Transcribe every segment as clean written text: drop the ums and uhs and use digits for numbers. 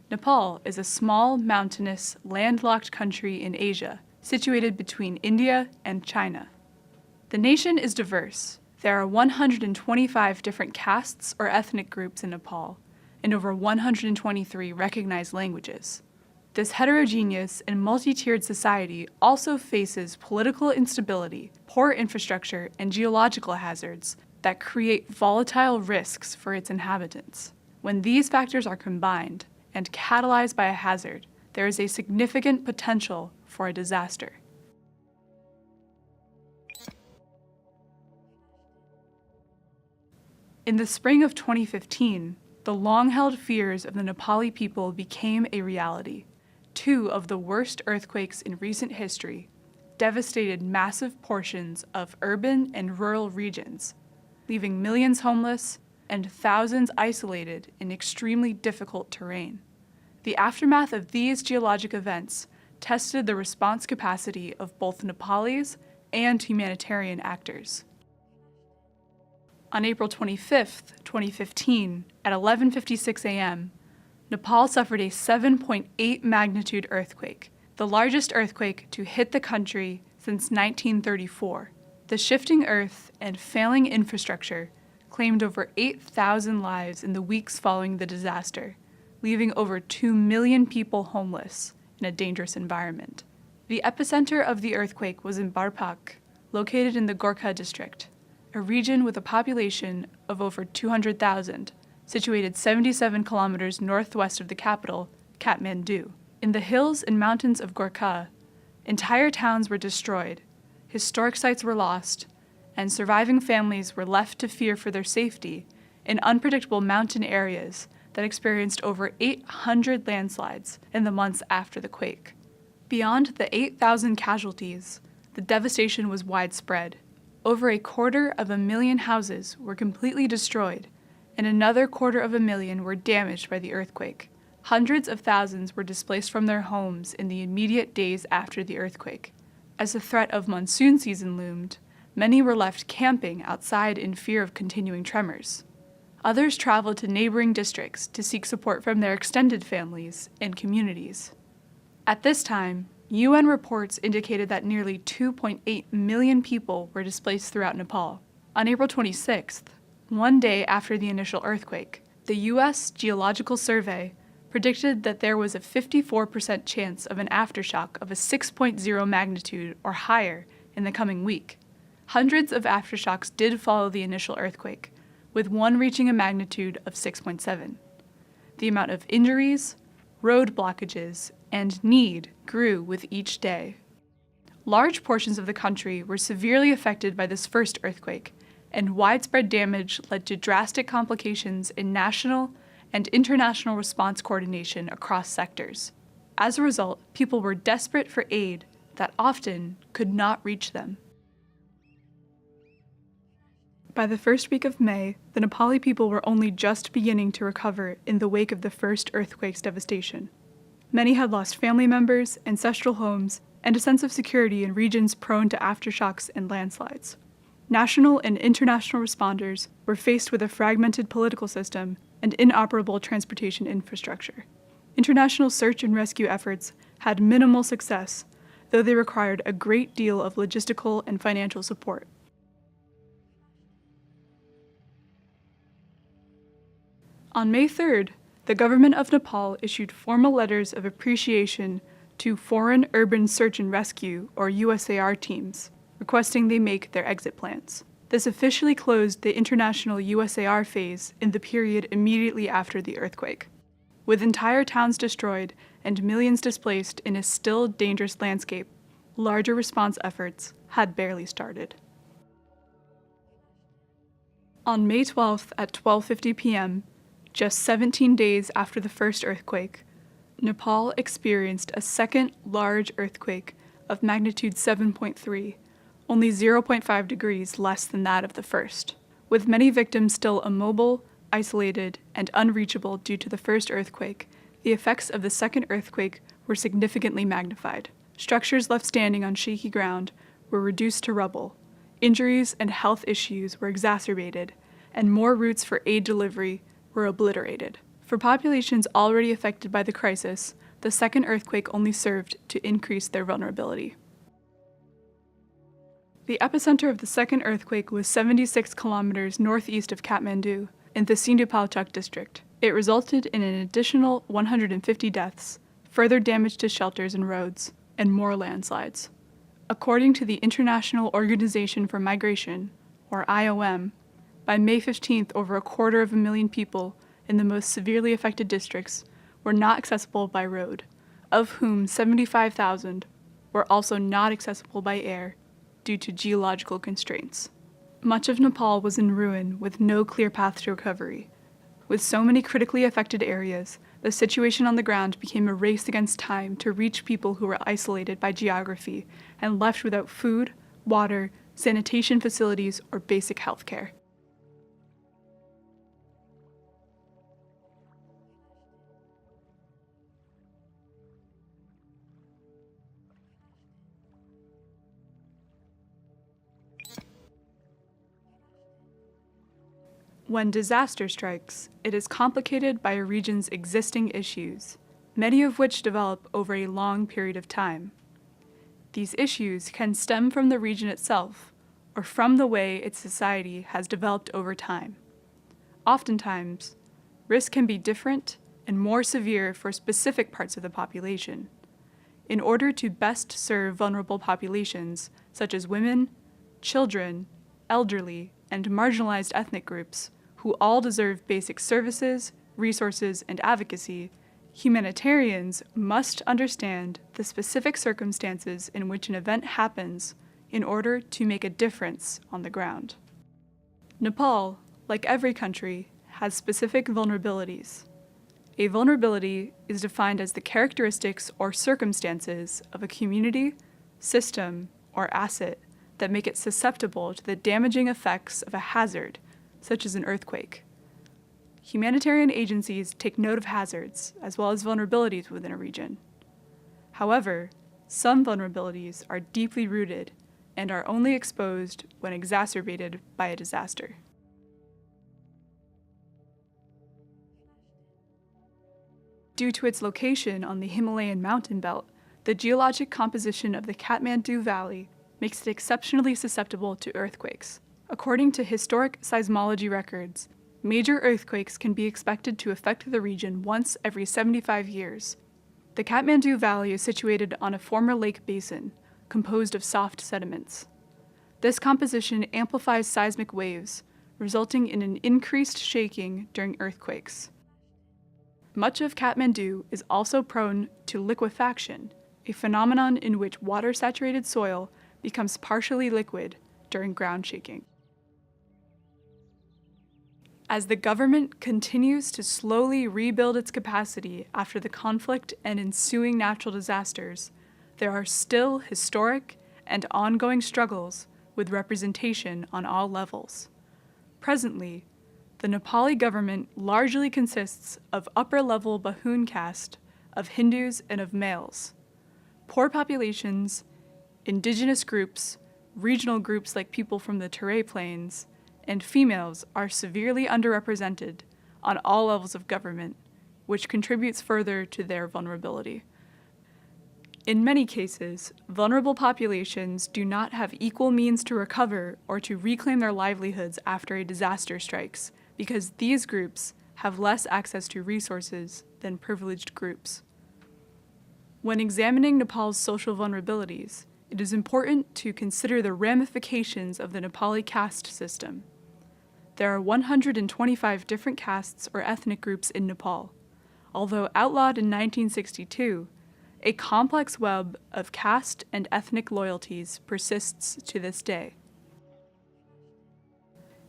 Nepal is a small, mountainous, landlocked country in Asia, situated between India and China. The nation is diverse. There are 125 different castes or ethnic groups in Nepal, and over 123 recognized languages. This heterogeneous and multi-tiered society also faces political instability, poor infrastructure, and geological hazards that create volatile risks for its inhabitants. When these factors are combined and catalyzed by a hazard, there is a significant potential for a disaster. In the spring of 2015, the long-held fears of the Nepali people became a reality. Two of the worst earthquakes in recent history devastated massive portions of urban and rural regions, leaving millions homeless and thousands isolated in extremely difficult terrain. The aftermath of these geologic events tested the response capacity of both Nepalis and humanitarian actors. On April 25, 2015, at 11:56 a.m., Nepal suffered a 7.8 magnitude earthquake, the largest earthquake to hit the country since 1934. The shifting earth and failing infrastructure claimed over 8,000 lives in the weeks following the disaster, leaving over 2 million people homeless in a dangerous environment. The epicenter of the earthquake was in Barpak, located in the Gorkha district, a region with a population of over 200,000, situated 77 kilometers northwest of the capital, Kathmandu. In the hills and mountains of Gorkha, entire towns were destroyed, historic sites were lost, and surviving families were left to fear for their safety in unpredictable mountain areas that experienced over 800 landslides in the months after the quake. Beyond the 8,000 casualties, the devastation was widespread. Over 250,000 houses were completely destroyed, and another 250,000 were damaged by the earthquake. Hundreds of thousands were displaced from their homes in the immediate days after the earthquake. As the threat of monsoon season loomed, many were left camping outside in fear of continuing tremors. Others traveled to neighboring districts to seek support from their extended families and communities. At this time, UN reports indicated that nearly 2.8 million people were displaced throughout Nepal. On April 26th, one day after the initial earthquake, the U.S. Geological Survey predicted that there was a 54% chance of an aftershock of a 6.0 magnitude or higher in the coming week. Hundreds of aftershocks did follow the initial earthquake, with one reaching a magnitude of 6.7. The amount of injuries, road blockages, and need grew with each day. Large portions of the country were severely affected by this first earthquake, and widespread damage led to drastic complications in national and international response coordination across sectors. As a result, people were desperate for aid that often could not reach them. By the first week of May, the Nepali people were only just beginning to recover in the wake of the first earthquake's devastation. Many had lost family members, ancestral homes, and a sense of security in regions prone to aftershocks and landslides. National and international responders were faced with a fragmented political system and inoperable transportation infrastructure. International search and rescue efforts had minimal success, though they required a great deal of logistical and financial support. On May 3rd, the government of Nepal issued formal letters of appreciation to Foreign Urban Search and Rescue, or USAR teams, requesting they make their exit plans. This officially closed the international USAR phase in the period immediately after the earthquake. With entire towns destroyed and millions displaced in a still dangerous landscape, larger response efforts had barely started. On May 12th at 12:50 p.m., just 17 days after the first earthquake, Nepal experienced a second large earthquake of magnitude 7.3, only 0.5 degrees less than that of the first. With many victims still immobile, isolated, and unreachable due to the first earthquake, the effects of the second earthquake were significantly magnified. Structures left standing on shaky ground were reduced to rubble, injuries and health issues were exacerbated, and more routes for aid delivery were obliterated. For populations already affected by the crisis, the second earthquake only served to increase their vulnerability. The epicenter of the second earthquake was 76 kilometers northeast of Kathmandu, in the Sindhupalchok district. It resulted in an additional 150 deaths, further damage to shelters and roads, and more landslides. According to the International Organization for Migration, or IOM, by May 15th, over 250,000 people in the most severely affected districts were not accessible by road, of whom 75,000 were also not accessible by air due to geological constraints. Much of Nepal was in ruin with no clear path to recovery. With so many critically affected areas, the situation on the ground became a race against time to reach people who were isolated by geography and left without food, water, sanitation facilities, or basic health care. When disaster strikes, it is complicated by a region's existing issues, many of which develop over a long period of time. These issues can stem from the region itself, or from the way its society has developed over time. Oftentimes, risk can be different and more severe for specific parts of the population. In order to best serve vulnerable populations, such as women, children, elderly, and marginalized ethnic groups, who all deserve basic services, resources, and advocacy, humanitarians must understand the specific circumstances in which an event happens in order to make a difference on the ground. Nepal, like every country, has specific vulnerabilities. A vulnerability is defined as the characteristics or circumstances of a community, system, or asset that make it susceptible to the damaging effects of a hazard, such as an earthquake. Humanitarian agencies take note of hazards, as well as vulnerabilities within a region. However, some vulnerabilities are deeply rooted and are only exposed when exacerbated by a disaster. Due to its location on the Himalayan mountain belt, the geologic composition of the Kathmandu Valley makes it exceptionally susceptible to earthquakes. According to historic seismology records, major earthquakes can be expected to affect the region once every 75 years. The Kathmandu Valley is situated on a former lake basin, composed of soft sediments. This composition amplifies seismic waves, resulting in an increased shaking during earthquakes. Much of Kathmandu is also prone to liquefaction, a phenomenon in which water-saturated soil becomes partially liquid during ground shaking. As the government continues to slowly rebuild its capacity after the conflict and ensuing natural disasters, there are still historic and ongoing struggles with representation on all levels. Presently, the Nepali government largely consists of upper-level Bahun caste, of Hindus and of males. Poor populations, indigenous groups, regional groups like people from the Terai Plains, and females are severely underrepresented on all levels of government, which contributes further to their vulnerability. In many cases, vulnerable populations do not have equal means to recover or to reclaim their livelihoods after a disaster strikes, because these groups have less access to resources than privileged groups. When examining Nepal's social vulnerabilities, it is important to consider the ramifications of the Nepali caste system. There are 125 different castes or ethnic groups in Nepal. Although outlawed in 1962, a complex web of caste and ethnic loyalties persists to this day.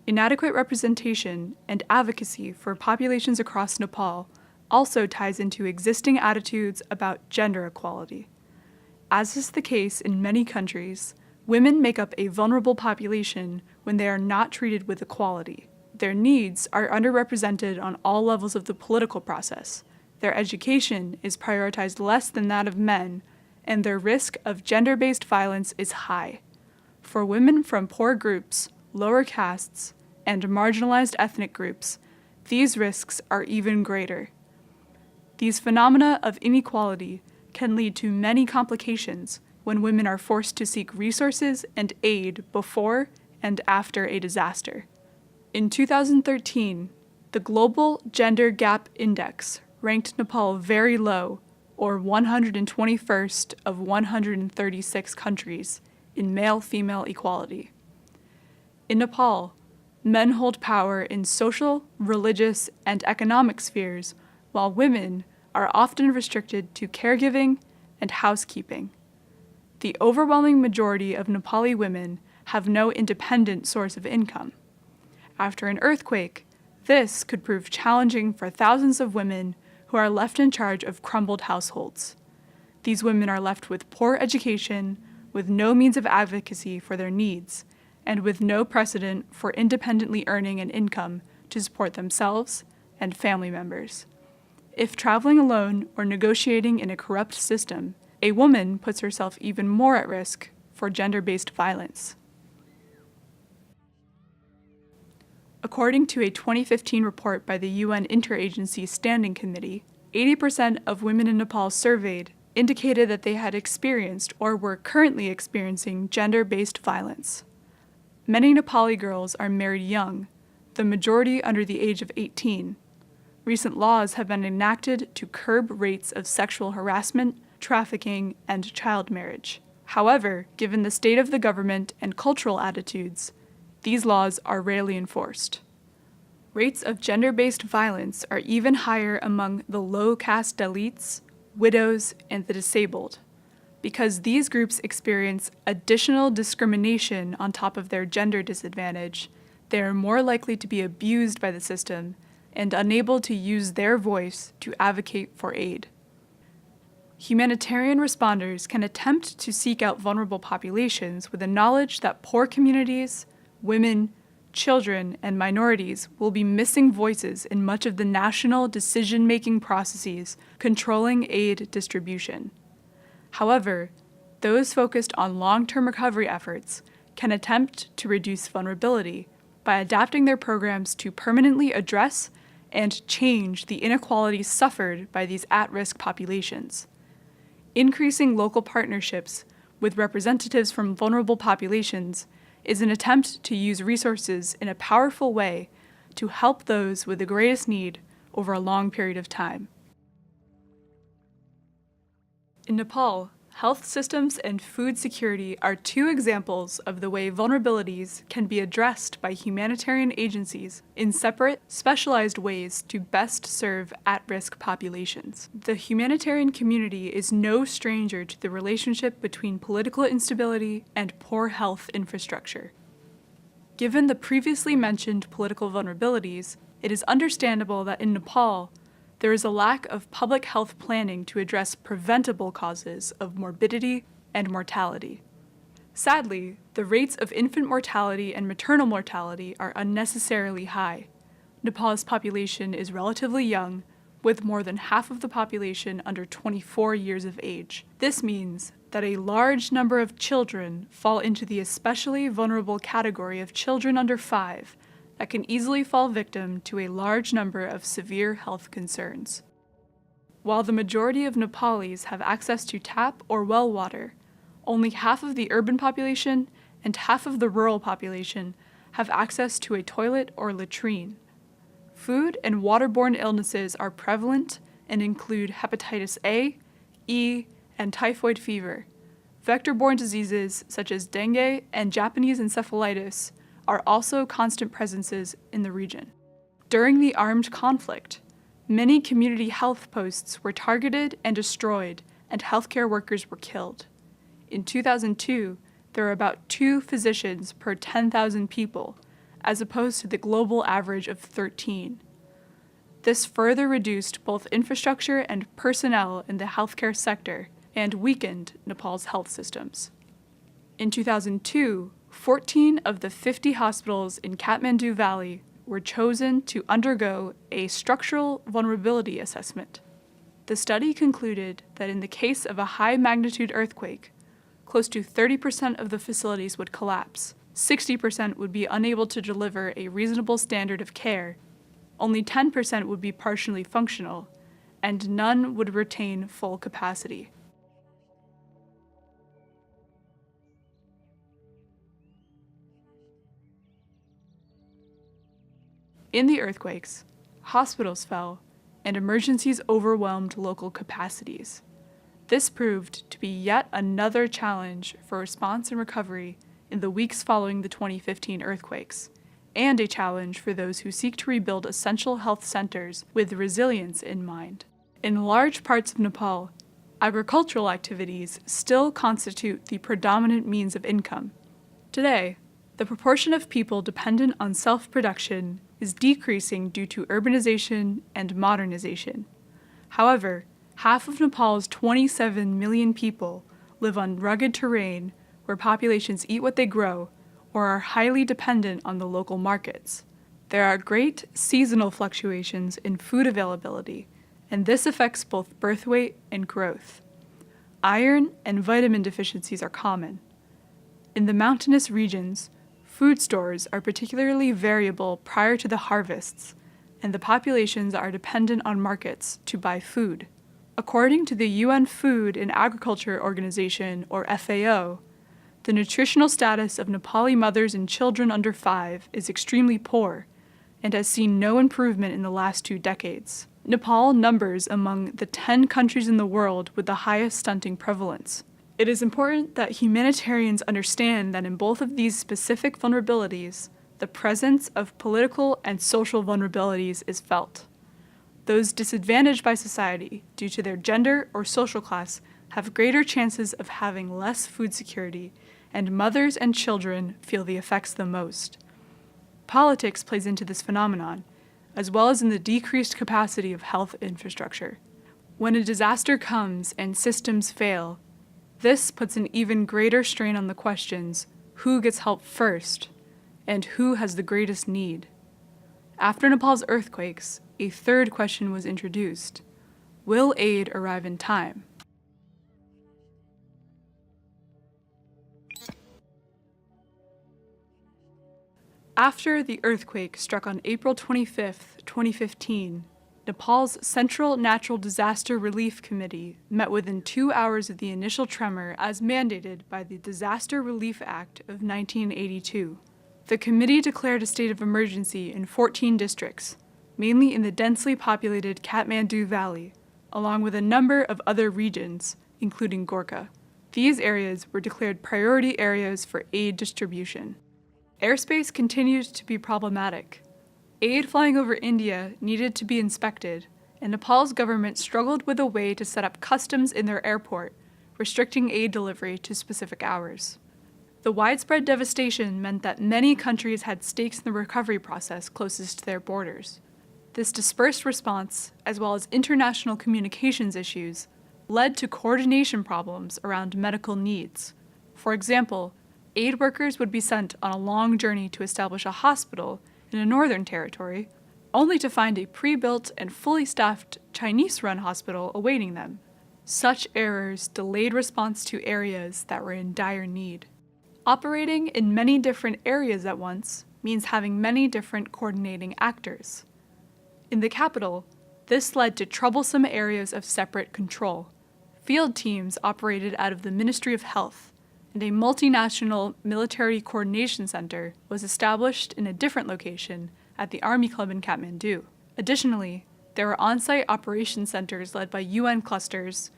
Inadequate representation and advocacy for populations across Nepal also ties into existing attitudes about gender equality. As is the case in many countries, women make up a vulnerable population when they are not treated with equality. Their needs are underrepresented on all levels of the political process. Their education is prioritized less than that of men, and their risk of gender-based violence is high. For women from poor groups, lower castes, and marginalized ethnic groups, these risks are even greater. These phenomena of inequality can lead to many complications when women are forced to seek resources and aid before and after a disaster. In 2013, the Global Gender Gap Index ranked Nepal very low, or 121st of 136 countries, in male-female equality. In Nepal, men hold power in social, religious, and economic spheres, while women are often restricted to caregiving and housekeeping. The overwhelming majority of Nepali women have no independent source of income. After an earthquake, this could prove challenging for thousands of women who are left in charge of crumbled households. These women are left with poor education, with no means of advocacy for their needs, and with no precedent for independently earning an income to support themselves and family members. If traveling alone or negotiating in a corrupt system, a woman puts herself even more at risk for gender-based violence. According to a 2015 report by the UN Interagency Standing Committee, 80% of women in Nepal surveyed indicated that they had experienced or were currently experiencing gender-based violence. Many Nepali girls are married young, the majority under the age of 18. Recent laws have been enacted to curb rates of sexual harassment, trafficking, and child marriage. However, given the state of the government and cultural attitudes, these laws are rarely enforced. Rates of gender-based violence are even higher among the low-caste Dalits, widows, and the disabled. Because these groups experience additional discrimination on top of their gender disadvantage, they are more likely to be abused by the system and unable to use their voice to advocate for aid. Humanitarian responders can attempt to seek out vulnerable populations with the knowledge that poor communities, women, children, and minorities will be missing voices in much of the national decision-making processes controlling aid distribution. However, those focused on long-term recovery efforts can attempt to reduce vulnerability by adapting their programs to permanently address and change the inequalities suffered by these at-risk populations. Increasing local partnerships with representatives from vulnerable populations is an attempt to use resources in a powerful way to help those with the greatest need over a long period of time. In Nepal, health systems and food security are two examples of the way vulnerabilities can be addressed by humanitarian agencies in separate, specialized ways to best serve at-risk populations. The humanitarian community is no stranger to the relationship between political instability and poor health infrastructure. Given the previously mentioned political vulnerabilities, it is understandable that in Nepal, there is a lack of public health planning to address preventable causes of morbidity and mortality. Sadly, the rates of infant mortality and maternal mortality are unnecessarily high. Nepal's population is relatively young, with more than half of the population under 24 years of age. This means that a large number of children fall into the especially vulnerable category of children under 5, that can easily fall victim to a large number of severe health concerns. While the majority of Nepalis have access to tap or well water, only half of the urban population and half of the rural population have access to a toilet or latrine. Food and waterborne illnesses are prevalent and include hepatitis A, E, and typhoid fever. Vector-borne diseases such as dengue and Japanese encephalitis are also constant presences in the region. During the armed conflict, many community health posts were targeted and destroyed, and healthcare workers were killed. In 2002, there were about 2 physicians per 10,000 people, as opposed to the global average of 13. This further reduced both infrastructure and personnel in the healthcare sector and weakened Nepal's health systems. In 2002, 14 of the 50 hospitals in Kathmandu Valley were chosen to undergo a structural vulnerability assessment. The study concluded that in the case of a high-magnitude earthquake, close to 30% of the facilities would collapse, 60% would be unable to deliver a reasonable standard of care, only 10% would be partially functional, and none would retain full capacity. In the earthquakes, hospitals fell, and emergencies overwhelmed local capacities. This proved to be yet another challenge for response and recovery in the weeks following the 2015 earthquakes, and a challenge for those who seek to rebuild essential health centers with resilience in mind. In large parts of Nepal, agricultural activities still constitute the predominant means of income. Today, the proportion of people dependent on self-production is decreasing due to urbanization and modernization. However, half of Nepal's 27 million people live on rugged terrain where populations eat what they grow or are highly dependent on the local markets. There are great seasonal fluctuations in food availability, and this affects both birth weight and growth. Iron and vitamin deficiencies are common. In the mountainous regions, food stores are particularly variable prior to the harvests, and the populations are dependent on markets to buy food. According to the UN Food and Agriculture Organization, or FAO, the nutritional status of Nepali mothers and children under 5 is extremely poor and has seen no improvement in the last 2 decades. Nepal numbers among the 10 countries in the world with the highest stunting prevalence. It is important that humanitarians understand that in both of these specific vulnerabilities, the presence of political and social vulnerabilities is felt. Those disadvantaged by society due to their gender or social class have greater chances of having less food security, and mothers and children feel the effects the most. Politics plays into this phenomenon, as well as in the decreased capacity of health infrastructure. When a disaster comes and systems fail, this puts an even greater strain on the questions, who gets help first, and who has the greatest need? After Nepal's earthquakes, a third question was introduced. Will aid arrive in time? After the earthquake struck on April 25, 2015, Nepal's Central Natural Disaster Relief Committee met within 2 hours of the initial tremor as mandated by the Disaster Relief Act of 1982. The committee declared a state of emergency in 14 districts, mainly in the densely populated Kathmandu Valley, along with a number of other regions, including Gorkha. These areas were declared priority areas for aid distribution. Airspace continued to be problematic. Aid flying over India needed to be inspected, and Nepal's government struggled with a way to set up customs in their airport, restricting aid delivery to specific hours. The widespread devastation meant that many countries had stakes in the recovery process closest to their borders. This dispersed response, as well as international communications issues, led to coordination problems around medical needs. For example, aid workers would be sent on a long journey to establish a hospital in a northern territory, only to find a pre-built and fully staffed Chinese-run hospital awaiting them. Such errors delayed response to areas that were in dire need. Operating in many different areas at once means having many different coordinating actors. In the capital, this led to troublesome areas of separate control. Field teams operated out of the Ministry of Health, and a multinational military coordination center was established in a different location at the Army Club in Kathmandu. Additionally, there were on-site operations centers led by UN clusters.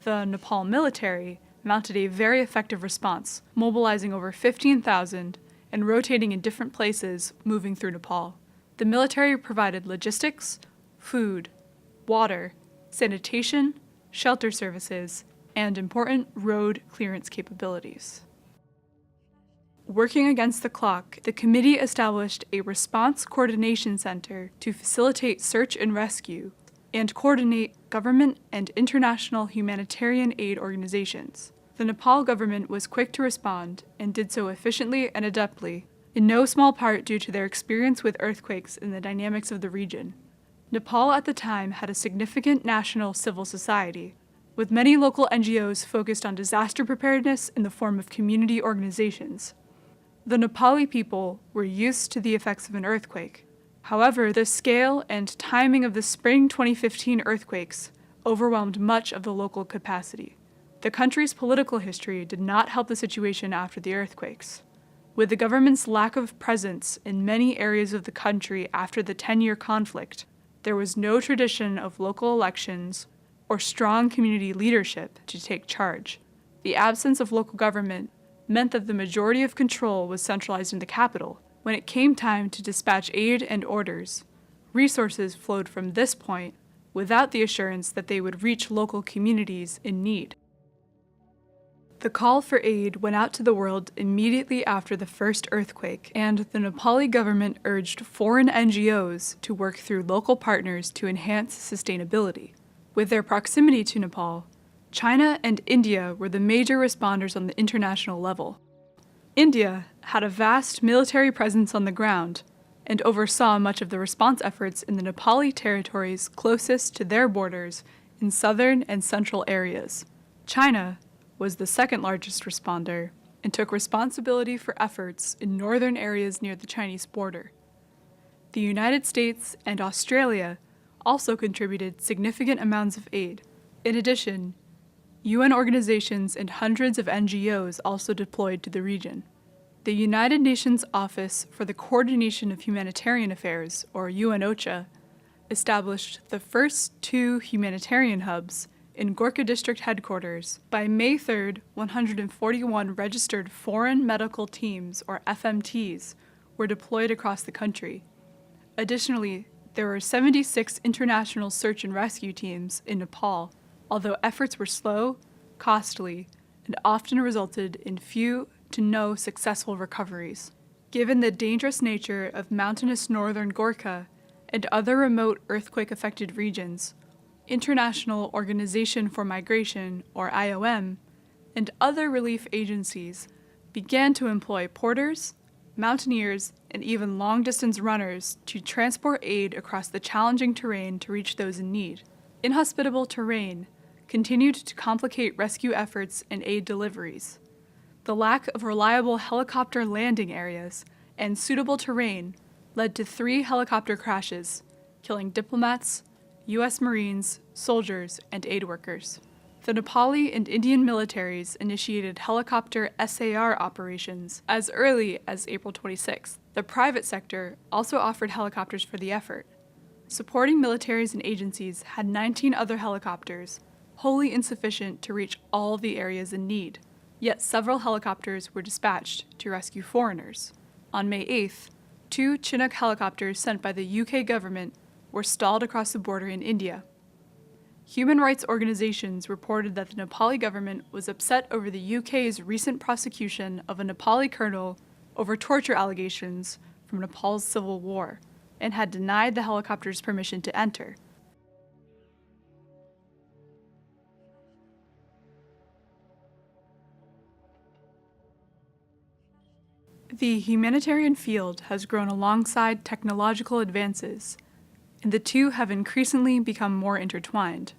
The Nepal military mounted a very effective response, mobilizing over 15,000 and rotating in different places, moving through Nepal. The military provided logistics, food, water, sanitation, shelter services, and important road clearance capabilities. Working against the clock, the committee established a response coordination center to facilitate search and rescue and coordinate government and international humanitarian aid organizations. The Nepal government was quick to respond and did so efficiently and adeptly, in no small part due to their experience with earthquakes and the dynamics of the region. Nepal at the time had a significant national civil society, with many local NGOs focused on disaster preparedness in the form of community organizations. The Nepali people were used to the effects of an earthquake, However, the scale and timing of the spring 2015 earthquakes overwhelmed much of the local capacity. The country's political history did not help the situation after the earthquakes. With the government's lack of presence in many areas of the country after the 10-year conflict, there was no tradition of local elections or strong community leadership to take charge. The absence of local government meant that the majority of control was centralized in the capital. When it came time to dispatch aid and orders, resources flowed from this point without the assurance that they would reach local communities in need. The call for aid went out to the world immediately after the first earthquake, and the Nepali government urged foreign NGOs to work through local partners to enhance sustainability. With their proximity to Nepal, China and India were the major responders on the international level. India had a vast military presence on the ground and oversaw much of the response efforts in the Nepali territories closest to their borders in southern and central areas. China was the second largest responder and took responsibility for efforts in northern areas near the Chinese border. The United States and Australia also contributed significant amounts of aid. In addition, UN organizations and hundreds of NGOs also deployed to the region. The United Nations Office for the Coordination of Humanitarian Affairs, or UN-OCHA, established the first 2 humanitarian hubs in Gorkha District headquarters. By May 3rd, 141 registered foreign medical teams, or FMTs, were deployed across the country. Additionally, there were 76 international search and rescue teams in Nepal, although efforts were slow, costly, and often resulted in few to no successful recoveries. Given the dangerous nature of mountainous northern Gorkha and other remote earthquake-affected regions, International Organization for Migration, or IOM, and other relief agencies began to employ porters, mountaineers, and even long-distance runners to transport aid across the challenging terrain to reach those in need. Inhospitable terrain continued to complicate rescue efforts and aid deliveries. The lack of reliable helicopter landing areas and suitable terrain led to 3 helicopter crashes, killing diplomats, U.S. Marines, soldiers, and aid workers. The Nepali and Indian militaries initiated helicopter SAR operations as early as April 26th. The private sector also offered helicopters for the effort. Supporting militaries and agencies had 19 other helicopters, wholly insufficient to reach all the areas in need. Yet several helicopters were dispatched to rescue foreigners. On May 8th, 2 Chinook helicopters sent by the UK government were stalled across the border in India. Human rights organizations reported that the Nepali government was upset over the UK's recent prosecution of a Nepali colonel over torture allegations from Nepal's civil war, and had denied the helicopters permission to enter. The humanitarian field has grown alongside technological advances, and the two have increasingly become more intertwined.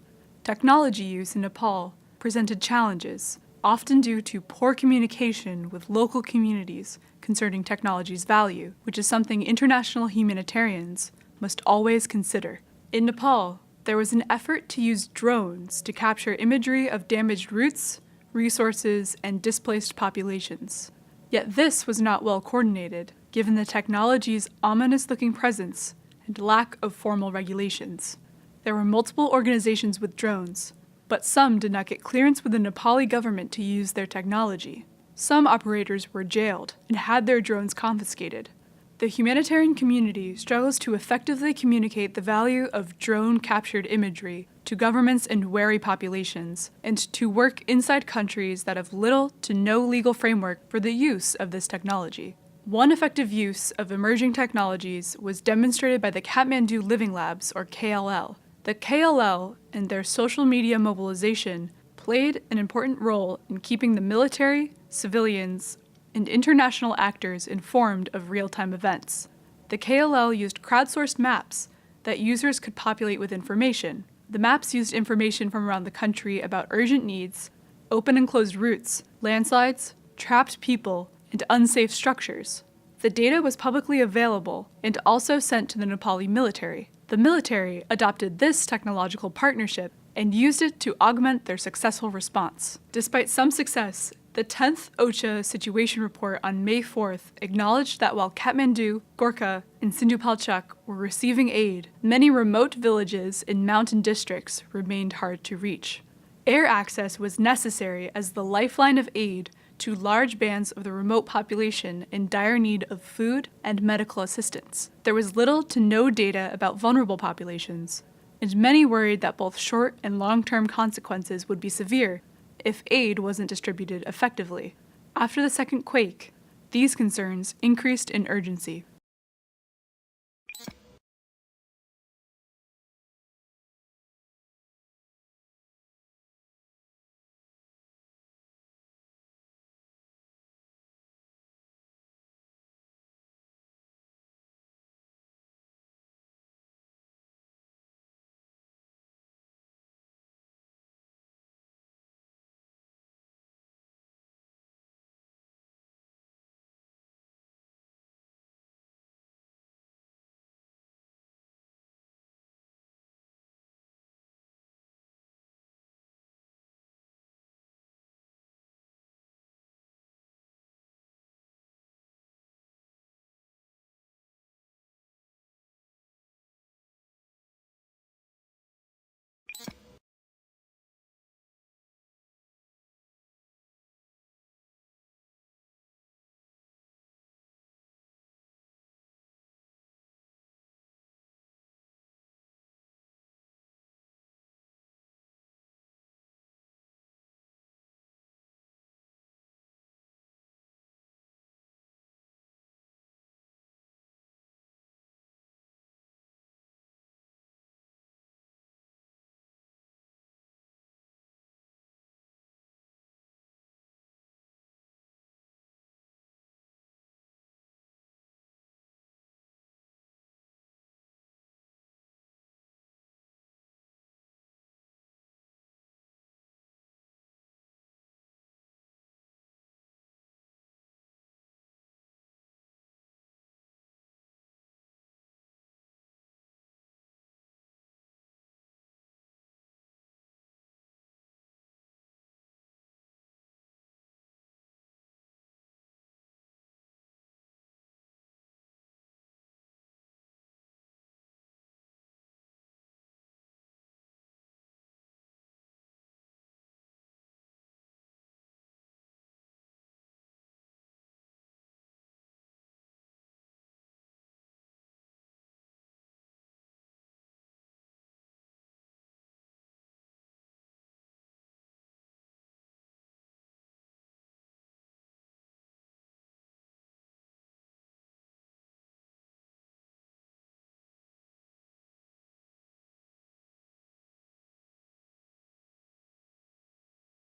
Technology use in Nepal presented challenges, often due to poor communication with local communities concerning technology's value, which is something international humanitarians must always consider. In Nepal, there was an effort to use drones to capture imagery of damaged routes, resources, and displaced populations. Yet this was not well coordinated, given the technology's ominous-looking presence and lack of formal regulations. There were multiple organizations with drones, but some did not get clearance with the Nepali government to use their technology. Some operators were jailed and had their drones confiscated. The humanitarian community struggles to effectively communicate the value of drone-captured imagery to governments and wary populations, and to work inside countries that have little to no legal framework for the use of this technology. One effective use of emerging technologies was demonstrated by the Kathmandu Living Labs, or KLL. The KLL and their social media mobilization played an important role in keeping the military, civilians, and international actors informed of real-time events. The KLL used crowdsourced maps that users could populate with information. The maps used information from around the country about urgent needs, open and closed routes, landslides, trapped people, and unsafe structures. The data was publicly available and also sent to the Nepali military. The military adopted this technological partnership and used it to augment their successful response. Despite some success, the 10th OCHA Situation Report on May 4th acknowledged that while Kathmandu, Gorkha, and Sindhupalchak were receiving aid, many remote villages in mountain districts remained hard to reach. Air access was necessary as the lifeline of aid to large bands of the remote population in dire need of food and medical assistance. There was little to no data about vulnerable populations, and many worried that both short and long-term consequences would be severe if aid wasn't distributed effectively. After the second quake, these concerns increased in urgency.